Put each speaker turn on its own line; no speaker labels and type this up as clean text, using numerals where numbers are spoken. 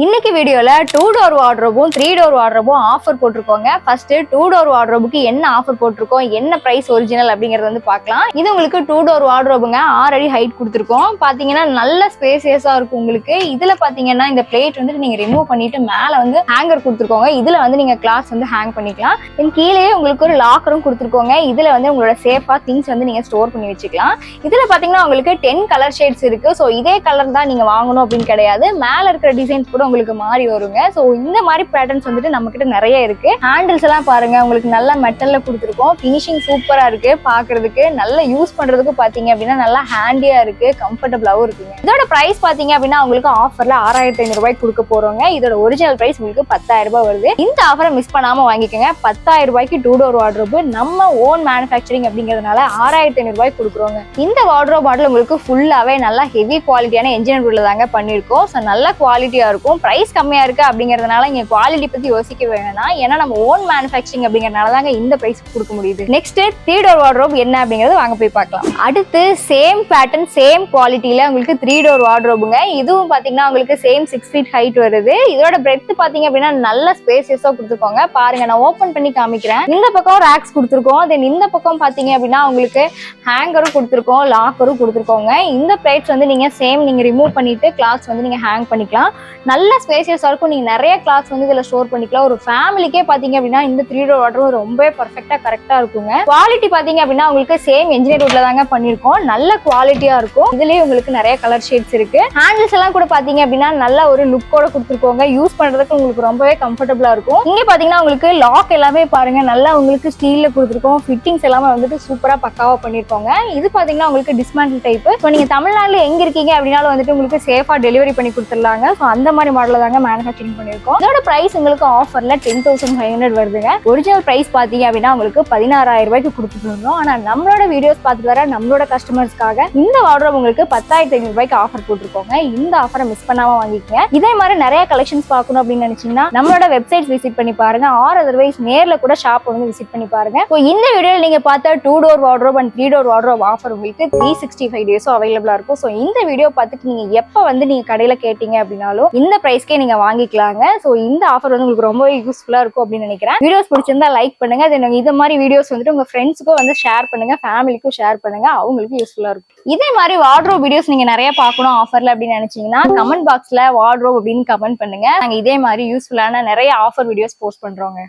இன்னைக்கு வீடியோல 2 டோர் வார்ட்ரோபும் 3 டோர் வார்ட்ரோபும் ஆஃபர் போட்டிருக்கோங்க. ஃபர்ஸ்ட் 2 டோர் வார்ட்ரோபுக்கு என்ன ஆஃபர் போட்டிருக்கோம், என்ன பிரைஸ் ஒரிஜினல் அப்படிங்கறது வந்து பார்க்கலாம். இது உங்களுக்கு 2 டோர் வார்ட்ரோபுங்க, 6 அடி ஹைட் கொடுத்துருக்கோம். பாத்தீங்கன்னா நல்ல ஸ்பேசியஸா இருக்கும் உங்களுக்கு. இதுல பாத்தீங்கன்னா இந்த பிளேட் வந்து நீங்க ரிமூவ் பண்ணிட்டு மேல வந்து ஹேங்கர் கொடுத்துருக்கோங்க. இதுல வந்து நீங்க கிளாஸ் வந்து ஹேங் பண்ணிக்கலாம். கீழே உங்களுக்கு ஒரு லாக்கரும் கொடுத்துருக்கோங்க. இதுல வந்து உங்களோட சேஃபா திங்ஸ் வந்து நீங்க ஸ்டோர் பண்ணி வச்சுக்கலாம். இதுல பாத்தீங்கன்னா உங்களுக்கு 10 கலர் ஷேட்ஸ் இருக்கு. ஸோ இதே கலர் தான் நீங்க வாங்கணும் அப்படின்னு கிடையாது. மேல இருக்கிற டிசைன்ஸ் கூட உங்களுக்கு மாறி வருங்க. சோ இந்த மாதிரி பேட்டர்ன்ஸ் வந்துட்டு நம்ம கிட்ட நிறைய இருக்கு. ஹேண்டில்ஸ் எல்லாம் பாருங்க, உங்களுக்கு நல்ல மெட்டல்ல கொடுத்துருக்கோம். ஃபினிஷிங் சூப்பரா இருக்கு. பாக்குறதுக்கு நல்ல யூஸ் பண்றதுக்கு பாத்தீங்க அப்படின்னா நல்லா ஹேண்டியா இருக்கு, கம்ஃபர்டபுளாவும் இருக்குங்க. இதோட பிரைஸ் பாத்தீங்க அப்படின்னா உங்களுக்கு ஆஃபர்ல 6500 ரூபாய்க்கு கொடுக்க போறோங்க. இதோட ஒரிஜினல் பிரைஸ் உங்களுக்கு 10,000 ரூபாய் வருது. இந்த ஆஃபரை மிஸ் பண்ணாம வாங்கிக்கோங்க. 10,000 ரூபாய்க்கு 2 டோர் வார்ட்ரோப் நம்ம ஓன் மேனுஃபேக்சரிங் அப்படிங்கிறதுனால 6500 ரூபாய்க்கு கொடுக்குறோங்க. இந்த வார்ட்ரோப் மாடல் உங்களுக்கு ஃபுல்லாவே நல்லா ஹெவி குவாலிட்டியான என்ஜினியர் உள்ள தாங்க பண்ணிருக்கோம். ஸோ நல்ல குவாலிட்டியா இருக்கும். பிரைஸ் கம்மியா இருக்கு அப்படிங்கறதுனால இங்க குவாலிட்டி பத்தி யோசிக்க வேணாம். ஏன்னா நம்ம ஓன் மேனுஃபேக்சரிங் அப்படிங்கறதுனால தாங்க இந்த பிரைஸ் கொடுக்க முடியுது. நெக்ஸ்ட் 3 டோர் வார்ட்ரோப் என்ன அப்படிங்கறது வாங்க போய் பார்க்கலாம். அடுத்து சேம் பேட்டர்ன் சேம் குவாலிட்டியில உங்களுக்கு 3 டோர் வார்ட்ரோபுங்க. இதுவும் பாத்தீங்கன்னா உங்களுக்கு சேம் 6 ஃபீட் ஹைட் வருது. இதோட பிரெத் பாத்தீங்க அப்படின்னா நல்ல ஸ்பேசியஸா கொடுத்துருக்கோங்க. பாருங்க, நான் ஓபன் பண்ணி காமிக்கிறேன். இந்த பக்கம் ரேக்ஸ் கொடுத்துருக்கோம். தென் இந்த பக்கம் பாத்தீங்க அப்படின்னா உங்களுக்கு ஹேங்கரும் கொடுத்துருக்கோம், லாக்கரும் கொடுத்துருக்கோங்க. இந்த பிளேட்ஸ் வந்து நீங்க சேம் நீங்க ரிமூவ் பண்ணிட்டு கிளாஸ் வந்து நீங்க ஹேங் பண்ணிக்கலாம். நல்ல ஸ்பேசியஸா இருக்கும். நீங்க நிறைய கிளாஸ் வந்து இதுல ஸ்டோர் பண்ணிக்கலாம். ஒரு ஃபேமிலிக்கே பாத்தீங்க அப்படின்னா இந்த 3 டோர் வார்ட்ரோப் ரொம்ப பெர்ஃபெக்ட்டா கரெக்டா இருக்குங்க. குவாலிட்டி பாத்தீங்க அப்படின்னா உங்களுக்கு சேம் என்ஜினியர் வுட்ல தாங்க பண்ணிருக்கோம். நல்ல குவாலிட்டியா இருக்கும். இதுலயே உங்களுக்கு நிறைய கலர் ஷேட்ஸ் இருக்கு. ஹேண்டில்ஸ் எல்லாம் கூட பாத்தீங்க அப்படின்னா நல்ல ஒரு லுக்கோட கொடுத்துருக்கோங்க. யூஸ் பண்றதுக்கு உங்களுக்கு ரொம்பவே கம்ஃபர்டபுளா இருக்கும். இங்க பாத்தீங்கன்னா உங்களுக்கு லாக் எல்லாமே பாருங்க, நல்லா உங்களுக்கு ஸ்டீல்ல கொடுத்துருக்கோம். ஃபிட்டிங்ஸ் எல்லாமே வந்துட்டு சூப்பரா பக்காவா பண்ணிருக்கோங்க. இது பாத்தீங்கன்னா உங்களுக்கு டிஸ்மேண்டில் டைப். இப்போ நீங்க தமிழ்நாட்டுல எங்க இருக்கீங்க அப்படின்னாலும் வந்துட்டு உங்களுக்கு சேஃபா டெலிவரி பண்ணி கொடுத்துடலாங்க. ஸோ அந்த மாதிரி மாடல தாங்க மேனுஃபேக்சரிங் பண்ணிருக்கோம். இதோட பிரைஸ் உங்களுக்கு ஆஃபர்ல 10,500 வருதுங்க. ஒரிஜினல் பிரைஸ் பாத்தீங்க அப்படின்னா உங்களுக்கு 16,000 ரூபாய்க்கு கொடுத்துட்டு இருந்தோம். ஆனா நம்மளோட வீடியோஸ் பார்த்துட்டு வர நம்மளோட கஸ்டமர்ஸ்க்காக இந்த வார்ட்ரோப் உங்களுக்கு 10,500 ரூபாய்க்கு ஆஃபர் போட்டிருக்கோங்க. இந்த ஆஃபரை மிஸ் பண்ணாம வாங்கிக்கங்க. இதே மாதிரி நிறைய கலெக்ஷன்ஸ் பார்க்கணும் அப்படின்னு நினைச்சீங்கன்னா நம்மளோட வெப்சைட் விசிட் பண்ணி பாருங்க. ஆர் அதர்வைஸ் நேர்ல கூட ஷாப் வந்து விசிட் பண்ணி பாருங்க. இந்த வீடியோல நீங்க பார்த்த 2 door wardrobe and 3 door wardrobe offer உங்களுக்கு 365 டேஸும் அவைலபிளா இருக்கும். ஸோ இந்த வீடியோ பார்த்துட்டு நீங்க எப்ப வந்து நீங்க கடையில கேட்டீங்க அப்படின்னாலும் இந்த பிரைஸ்க்கே நீங்க வாங்கிக்கலாங்க. ஸோ இந்த ஆஃபர் வந்து உங்களுக்கு ரொம்ப யூஸ்ஃபுல்லா இருக்கும் அப்படின்னு நினைக்கிறேன். வீடியோஸ் பிடிச்சிருந்தா லைக் பண்ணுங்க. இந்த மாதிரி வீடியோஸ் வந்துட்டு உங்க ஃப்ரெண்ட்ஸுக்கும் வந்து ஷேர் பண்ணுங்க, ஃபேமிலிக்கும் ஷேர் பண்ணுங்க. அவங்களுக்கு யூஸ்ஃபுல்லா இருக்கும். இதே மாதிரி வார்ட்ரோப் வீடியோஸ் நீங்க நிறைய பார்க்கணும் ஆஃபர்ல அப்படின்னு நினைச்சீங்கன்னா கமெண்ட் பாக்ஸ்ல வார்ட்ரோப் அப்படின்னு கமெண்ட் பண்ணுங்க. நாங்க இதே மாதிரி யூஸ்ஃபுல்லான நிறைய ஆஃபர் வீடியோஸ் போஸ்ட் பண்றோங்க.